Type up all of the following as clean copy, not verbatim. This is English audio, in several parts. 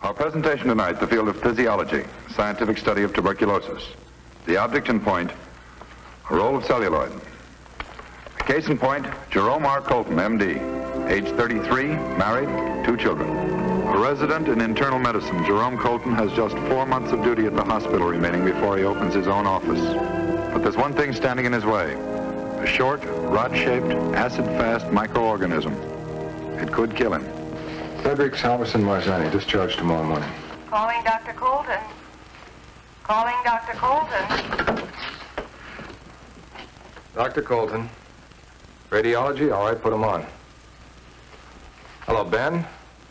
Our presentation tonight, the field of physiology, scientific study of tuberculosis. The object in point, a roll of celluloid. A case in point, Jerome R. Colton, M.D., age 33, married, 2 children. A resident in internal medicine, Jerome Colton has just 4 months of duty at the hospital remaining before he opens his own office. But there's one thing standing in his way. A short, rod-shaped, acid-fast microorganism. It could kill him. Fredericks, Halverson, Marzani, discharged tomorrow morning. Calling Dr. Colton. Calling Dr. Colton. Dr. Colton. Radiology? All right, put him on. Hello, Ben.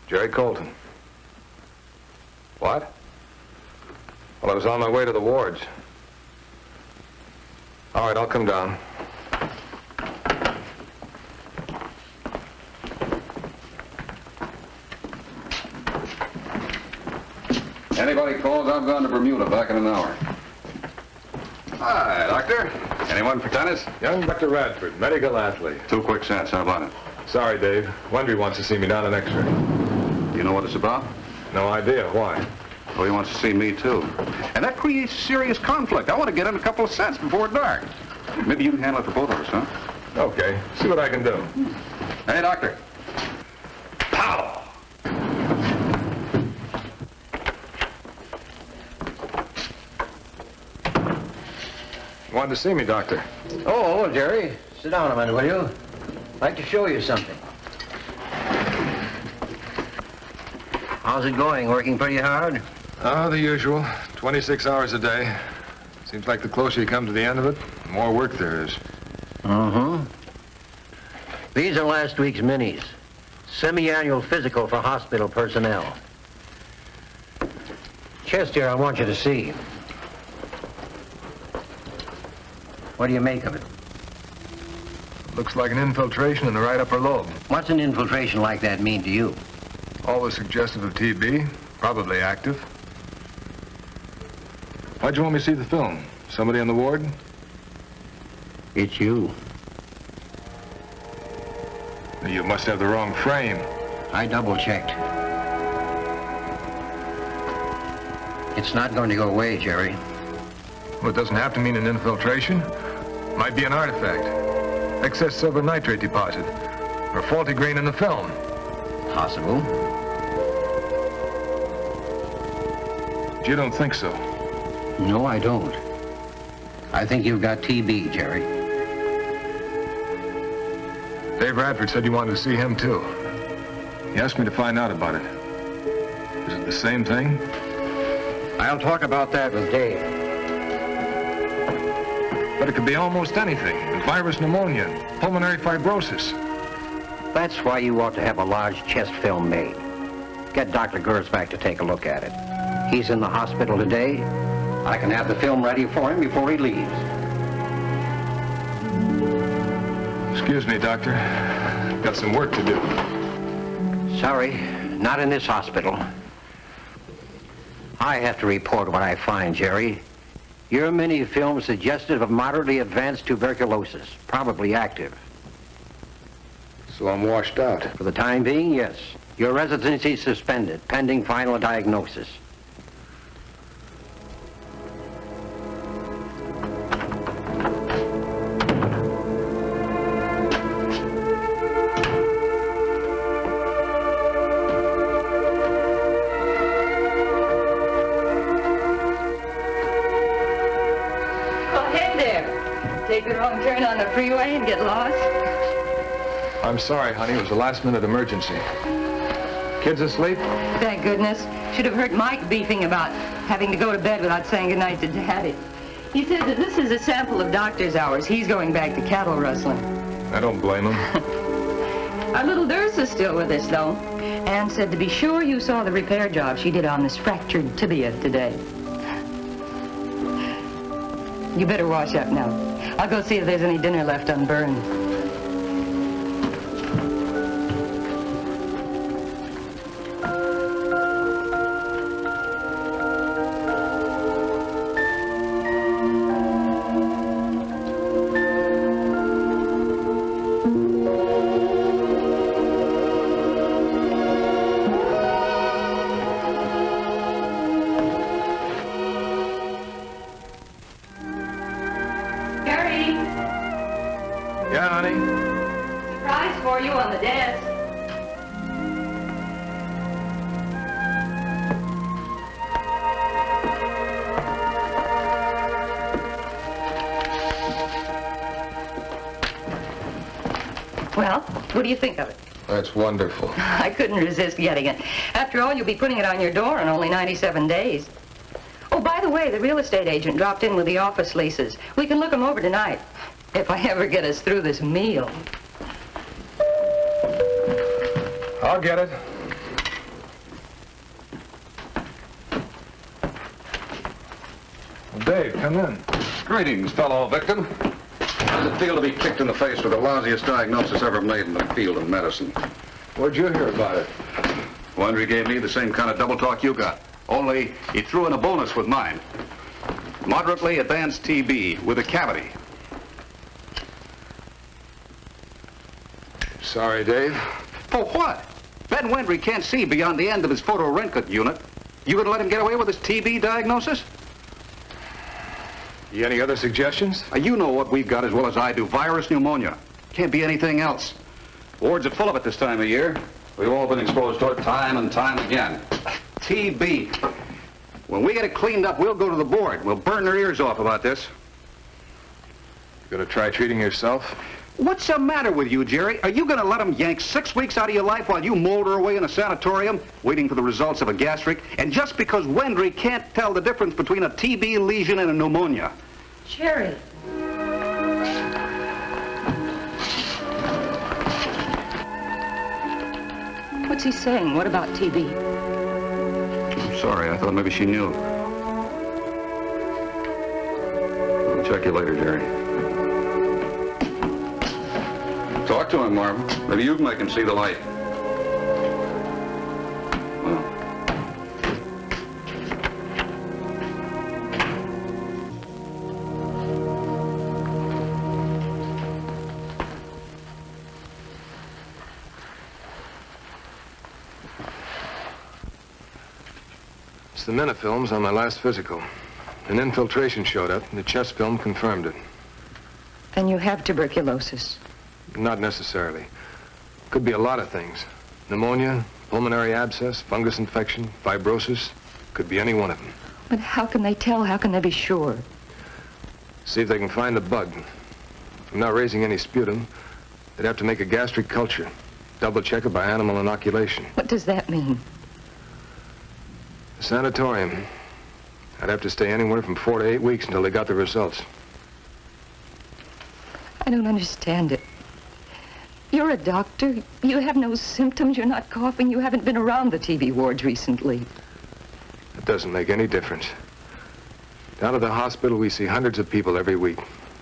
Jerry Colton. What? Well, I was on my way to the wards. All right, I'll come down. Anybody calls, I'm going to Bermuda, back in an hour. Hi, Doctor. Anyone for tennis? Young Dr. Radford, medical athlete. 2 quick cents, how about it? Sorry, Dave. Wendry wants to see me down an X-ray. Do you know what it's about? No idea. Why? Oh, he wants to see me, too. And that creates serious conflict. I want to get in a couple of cents before dark. Maybe you can handle it for both of us, huh? Okay. See what I can do. Hey, Doctor. Pow! Wanted to see me, Doctor. Oh, Jerry. Sit down a minute, will you? I'd like to show you something. How's it going? Working pretty hard? Oh, the usual. 26 hours a day. Seems like the closer you come to the end of it, the more work there is. Mm-hmm. These are last week's minis. Semi-annual physical for hospital personnel. Chest here I want you to see. What do you make of it? Looks like an infiltration in the right upper lobe. What's an infiltration like that mean to you? Always suggestive of TB. Probably active. Why'd you want me to see the film? Somebody on the ward? It's you. You must have the wrong frame. I double-checked. It's not going to go away, Jerry. Well, it doesn't have to mean an infiltration. Might be an artifact. Excess silver nitrate deposit. Or faulty grain in the film. Possible. You don't think so? No, I don't. I think you've got TB, Jerry. Dave Radford said you wanted to see him, too. He asked me to find out about it. Is it the same thing? I'll talk about that with Dave. But it could be almost anything. Virus pneumonia, pulmonary fibrosis. That's why you ought to have a large chest film made. Get Dr. Gersbach to take a look at it. He's in the hospital today. I can have the film ready for him before he leaves. Excuse me, Doctor. Got some work to do. Sorry, not in this hospital. I have to report what I find, Jerry. Your mini film suggestive of moderately advanced tuberculosis, probably active. So I'm washed out. For the time being, yes. Your residency is suspended, pending final diagnosis. Take the wrong turn on the freeway and get lost? I'm sorry, honey. It was a last-minute emergency. Kids asleep? Thank goodness. Should have heard Mike beefing about having to go to bed without saying goodnight to Daddy. He said that this is a sample of doctor's hours. He's going back to cattle rustling. I don't blame him. Our little nurse is still with us, though. Ann said to be sure you saw the repair job she did on this fractured tibia today. You better wash up now. I'll go see if there's any dinner left unburned. Well, what do you think of it? That's wonderful. I couldn't resist getting it. After all, you'll be putting it on your door in only 97 days. Oh, by the way, the real estate agent dropped in with the office leases. We can look them over tonight, if I ever get us through this meal. I'll get it. Well, Dave, come in. Greetings, fellow victim. How does it feel to be kicked in the face with the lousiest diagnosis ever made in the field of medicine? Where'd you hear about it? Wendry gave me the same kind of double talk you got. Only he threw in a bonus with mine. Moderately advanced TB with a cavity. Sorry, Dave. For what? Ben Wendry can't see beyond the end of his photo Röntgen unit. You gonna let him get away with his TB diagnosis? You any other suggestions? You know what we've got as well as I do. Virus pneumonia. Can't be anything else. Wards are full of it this time of year. We've all been exposed to it time and time again. TB. When we get it cleaned up, we'll go to the board. We'll burn their ears off about this. You gonna try treating yourself? What's the matter with you, Jerry? Are you going to let them yank 6 weeks out of your life while you molder away in a sanatorium, waiting for the results of a gastric? And just because Wendry can't tell the difference between a TB lesion and a pneumonia. Jerry. What's he saying? What about TB? I'm sorry. I thought maybe she knew. I'll check you later, Jerry. Talk to him, Marvin. Maybe you can make him see the light. Well. It's the minifilms on my last physical. An infiltration showed up, and the chest film confirmed it. Then you have tuberculosis. Not necessarily. Could be a lot of things. Pneumonia, pulmonary abscess, fungus infection, fibrosis. Could be any one of them. But how can they tell? How can they be sure? See if they can find the bug. I'm not raising any sputum. They'd have to make a gastric culture. Double check it by animal inoculation. What does that mean? The sanatorium. I'd have to stay anywhere from 4 to 8 weeks until they got the results. I don't understand it. You're a doctor. You have no symptoms. You're not coughing. You haven't been around the TB wards recently. It doesn't make any difference. Down at the hospital, we see hundreds of people every week.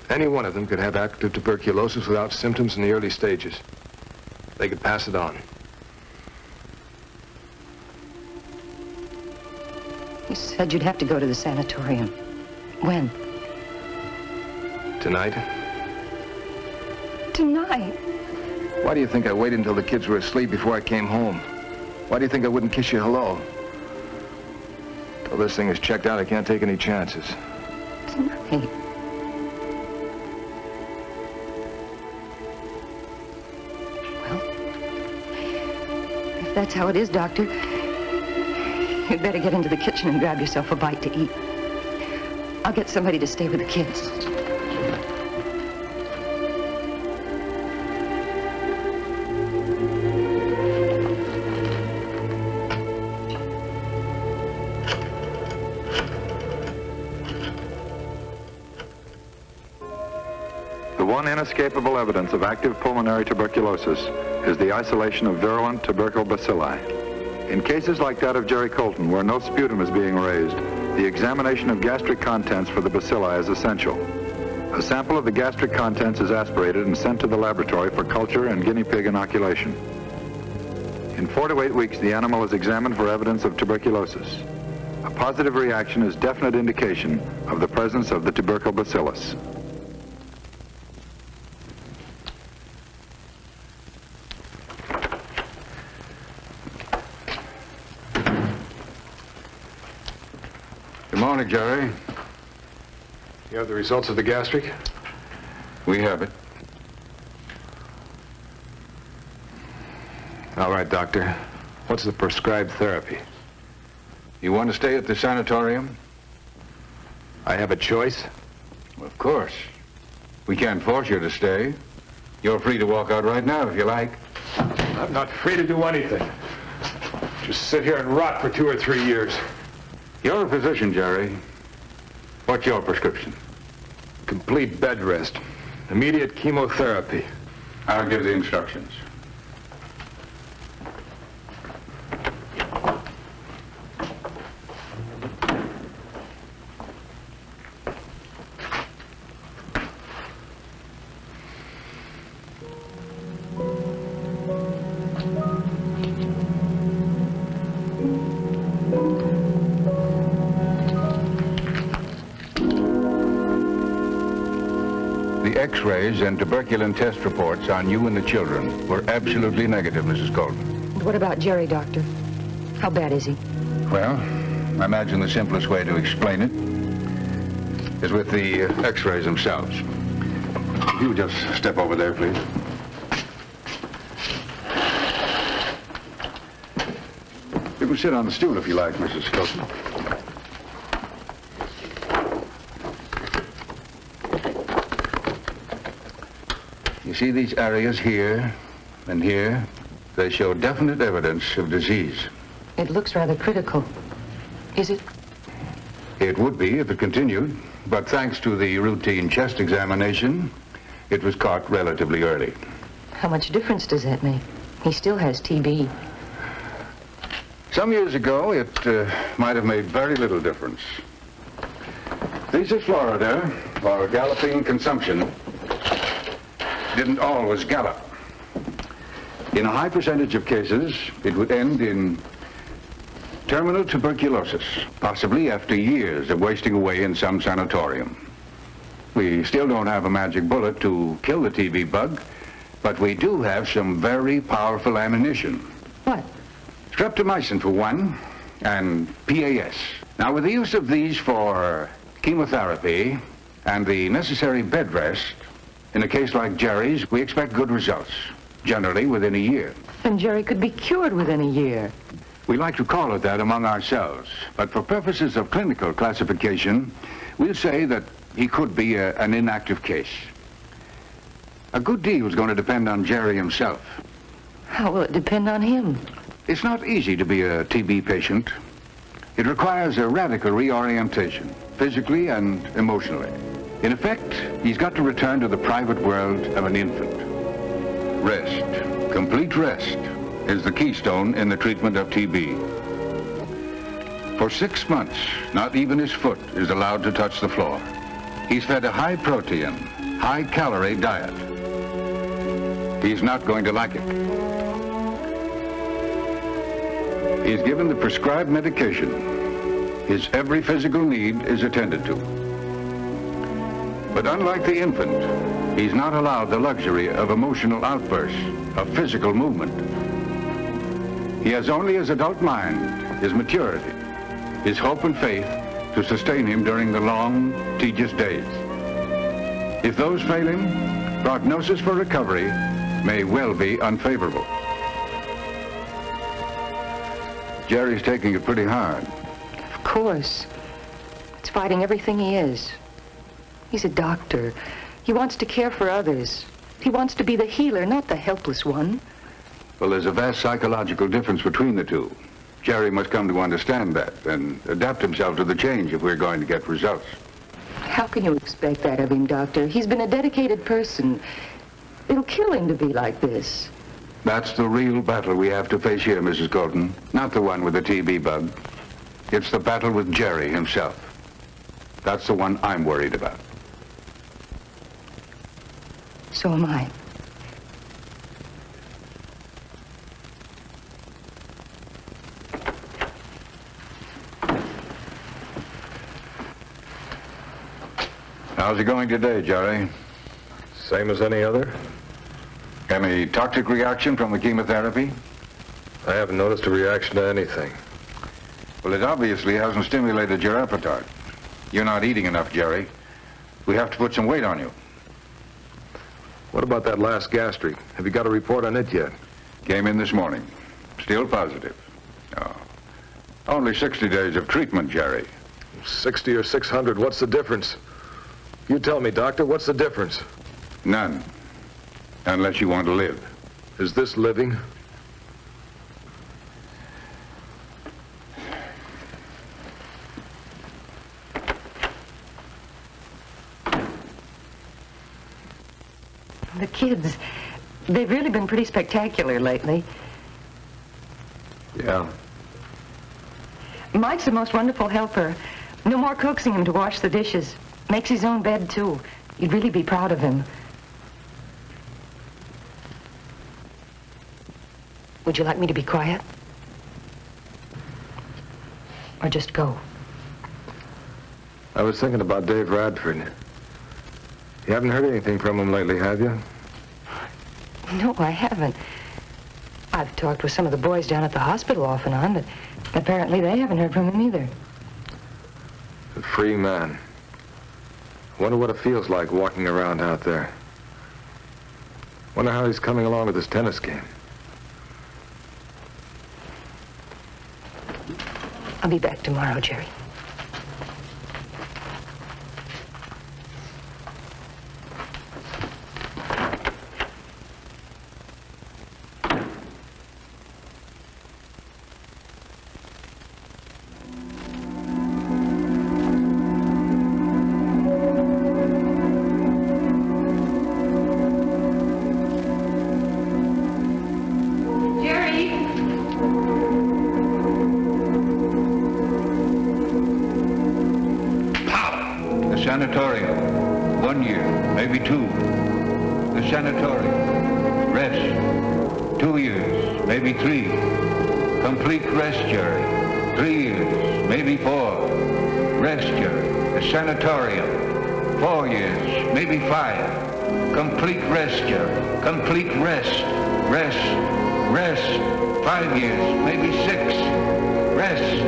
Any one of them could have active tuberculosis without symptoms in the early stages. They could pass it on. You said you'd have to go to the sanatorium. When? Tonight? Tonight? Why do you think I waited until the kids were asleep before I came home? Why do you think I wouldn't kiss you hello? Till this thing is checked out, I can't take any chances. Tonight? Well, if that's how it is, Doctor, you'd better get into the kitchen and grab yourself a bite to eat. I'll get somebody to stay with the kids. The one inescapable evidence of active pulmonary tuberculosis is the isolation of virulent tubercle bacilli. In cases like that of Jerry Colton, where no sputum is being raised, the examination of gastric contents for the bacilli is essential. A sample of the gastric contents is aspirated and sent to the laboratory for culture and guinea pig inoculation. In 4 to 8 weeks, the animal is examined for evidence of tuberculosis. A positive reaction is definite indication of the presence of the tubercle bacillus. Good morning, Jerry. You have the results of the gastric? We have it. All right, doctor. What's the prescribed therapy? You want to stay at the sanatorium? I have a choice? Of course. We can't force you to stay. You're free to walk out right now if you like. I'm not free to do anything. Just sit here and rot for 2 or 3 years. You're a physician, Jerry. What's your prescription? Complete bed rest. Immediate chemotherapy. I'll give the instructions. The X-rays and tuberculin test reports on you and the children were absolutely negative, Mrs. Colton. What about Jerry, Doctor? How bad is he? Well, I imagine the simplest way to explain it is with the X-rays themselves. If you just step over there, please. You can sit on the stool if you like, Mrs. Colton. You see these areas here and here? They show definite evidence of disease. It looks rather critical. Is it? It would be if it continued, but thanks to the routine chest examination, it was caught relatively early. How much difference does that make? He still has TB. Some years ago, it might have made very little difference. These are Florida, or galloping consumption, didn't always gallop. In a high percentage of cases, it would end in terminal tuberculosis, possibly after years of wasting away in some sanatorium. We still don't have a magic bullet to kill the TB bug, but we do have some very powerful ammunition. What? Streptomycin for one, and PAS. Now, with the use of these for chemotherapy and the necessary bed rest, in a case like Jerry's, we expect good results, generally within a year. And Jerry could be cured within a year. We like to call it that among ourselves, but for purposes of clinical classification, we'll say that he could be an inactive case. A good deal is going to depend on Jerry himself. How will it depend on him? It's not easy to be a TB patient. It requires a radical reorientation, physically and emotionally. In effect, he's got to return to the private world of an infant. Rest, complete rest, is the keystone in the treatment of TB. For 6 months, not even his foot is allowed to touch the floor. He's fed a high-protein, high-calorie diet. He's not going to like it. He's given the prescribed medication. His every physical need is attended to. But unlike the infant, he's not allowed the luxury of emotional outbursts, of physical movement. He has only his adult mind, his maturity, his hope and faith to sustain him during the long, tedious days. If those fail him, prognosis for recovery may well be unfavorable. Jerry's taking it pretty hard. Of course. It's fighting everything he is. He's a doctor. He wants to care for others. He wants to be the healer, not the helpless one. Well, there's a vast psychological difference between the two. Jerry must come to understand that and adapt himself to the change if we're going to get results. How can you expect that of him, Doctor? He's been a dedicated person. It'll kill him to be like this. That's the real battle we have to face here, Mrs. Colton. Not the one with the TB bug. It's the battle with Jerry himself. That's the one I'm worried about. So am I. How's it going today, Jerry? Same as any other. Any toxic reaction from the chemotherapy? I haven't noticed a reaction to anything. Well, it obviously hasn't stimulated your appetite. You're not eating enough, Jerry. We have to put some weight on you. What about that last gastric? Have you got a report on it yet? Came in this morning. Still positive. Oh. Only 60 days of treatment, Jerry. 60 or 600, what's the difference? You tell me, Doctor, what's the difference? None. unless you want to live. Is this living? The kids, they've really been pretty spectacular lately. Yeah. Mike's the most wonderful helper. No more coaxing him to wash the dishes. Makes his own bed, too. You'd really be proud of him. Would you like me to be quiet? Or just go? I was thinking about Dave Radford. You haven't heard anything from him lately, have you? No, I haven't. I've talked with some of the boys down at the hospital off and on, but apparently they haven't heard from him either. A free man. Wonder what it feels like walking around out there. Wonder how he's coming along with his tennis game. I'll be back tomorrow, Jerry. Sanatorium, 1 year, maybe 2. The sanatorium, rest, 2 years, maybe 3. Complete rest, Jerry, 3 years, maybe 4. Rest, Jerry, the sanatorium, 4 years, maybe 5. Complete rest, Jerry, complete rest, rest, rest, 5 years, maybe 6. Rest,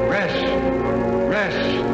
rest, rest.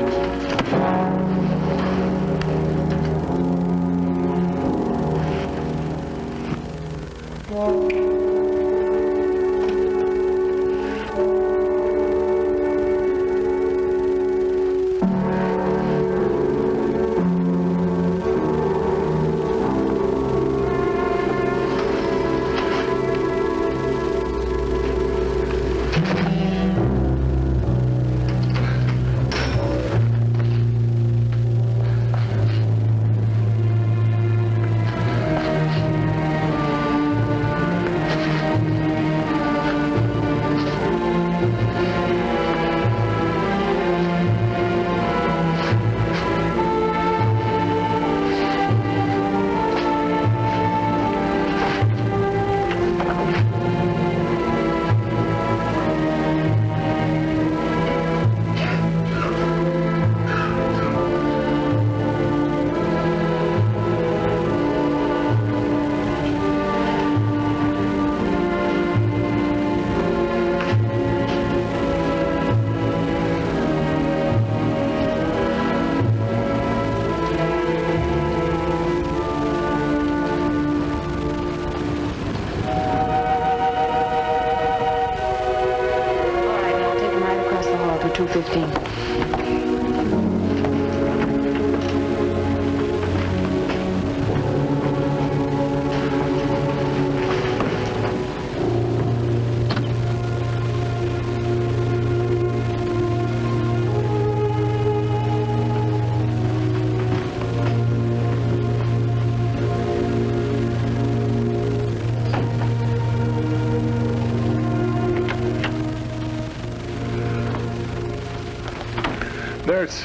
Nurse.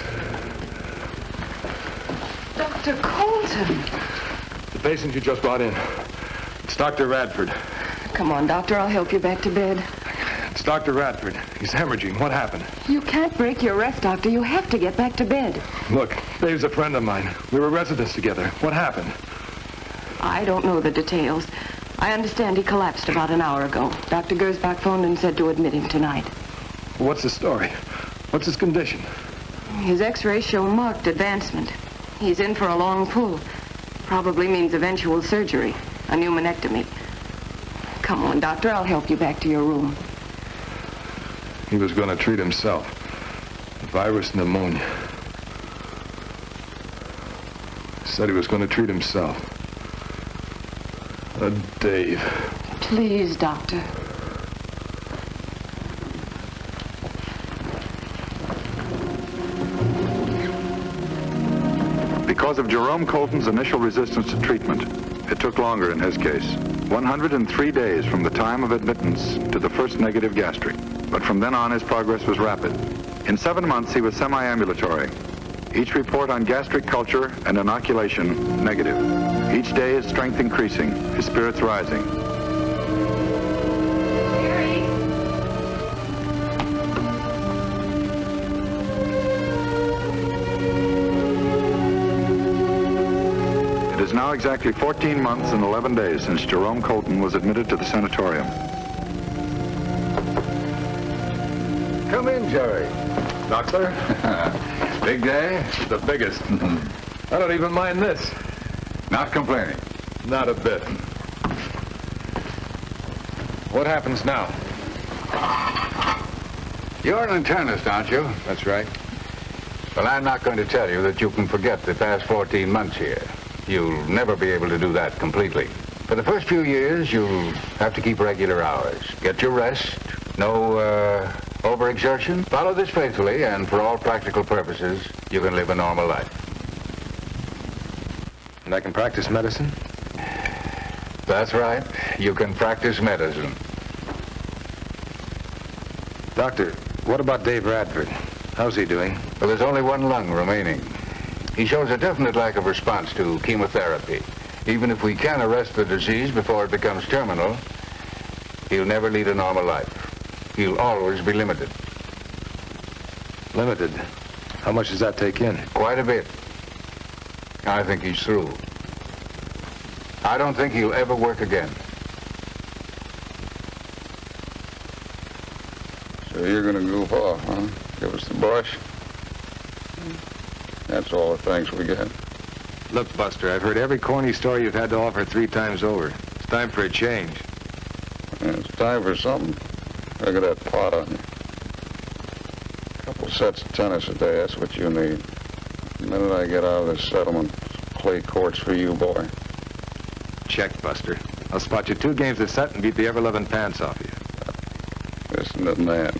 Dr. Colton. The patient you just brought in. It's Dr. Radford. Come on, Doctor. I'll help you back to bed. It's Dr. Radford. He's hemorrhaging. What happened? You can't break your rest, Doctor. You have to get back to bed. Look, Dave's a friend of mine. We were residents together. What happened? I don't know the details. I understand he collapsed about an hour ago. Dr. Gersbach phoned and said to admit him tonight. What's the story? What's his condition? His x-rays show marked advancement. He's in for a long pull. Probably means eventual surgery, a pneumonectomy. Come on, Doctor. I'll help you back to your room. He was going to treat himself. Virus pneumonia. Said he was going to treat himself. Dave. Please, Doctor. Because of Jerome Colton's initial resistance to treatment, it took longer in his case. 103 days from the time of admittance to the first negative gastric. But from then on, his progress was rapid. In 7 months, he was semi-ambulatory. Each report on gastric culture and inoculation, negative. Each day, his strength increasing, his spirits rising. Mary? It is now exactly 14 months and 11 days since Jerome Colton was admitted to the sanatorium. Come in, Jerry. Doctor? Big day? The biggest. I don't even mind this. Not complaining. Not a bit. What happens now? You're an internist, aren't you? That's right. Well, I'm not going to tell you that you can forget the past 14 months here. You'll never be able to do that completely. For the first few years, you'll have to keep regular hours. Get your rest. No, overexertion. Follow this faithfully, and for all practical purposes, you can live a normal life. And I can practice medicine? That's right. You can practice medicine. Doctor, what about Dave Radford? How's he doing? Well, there's only one lung remaining. He shows a definite lack of response to chemotherapy. Even if we can arrest the disease before it becomes terminal, he'll never lead a normal life. He'll always be limited. Limited? How much does that take in? Quite a bit. I think he's through. I don't think he'll ever work again. So you're gonna goof off, huh? Give us the brush? That's all the thanks we get. Look, Buster, I've heard every corny story you've had to offer 3 times over. It's time for a change. Yeah, it's time for something. Look at that pot on you. A couple sets of tennis a day, that's what you need. The minute I get out of this settlement, clay courts for you, boy. Check, Buster. I'll spot you 2 games a set and beat the ever-loving pants off you. Listen to the man.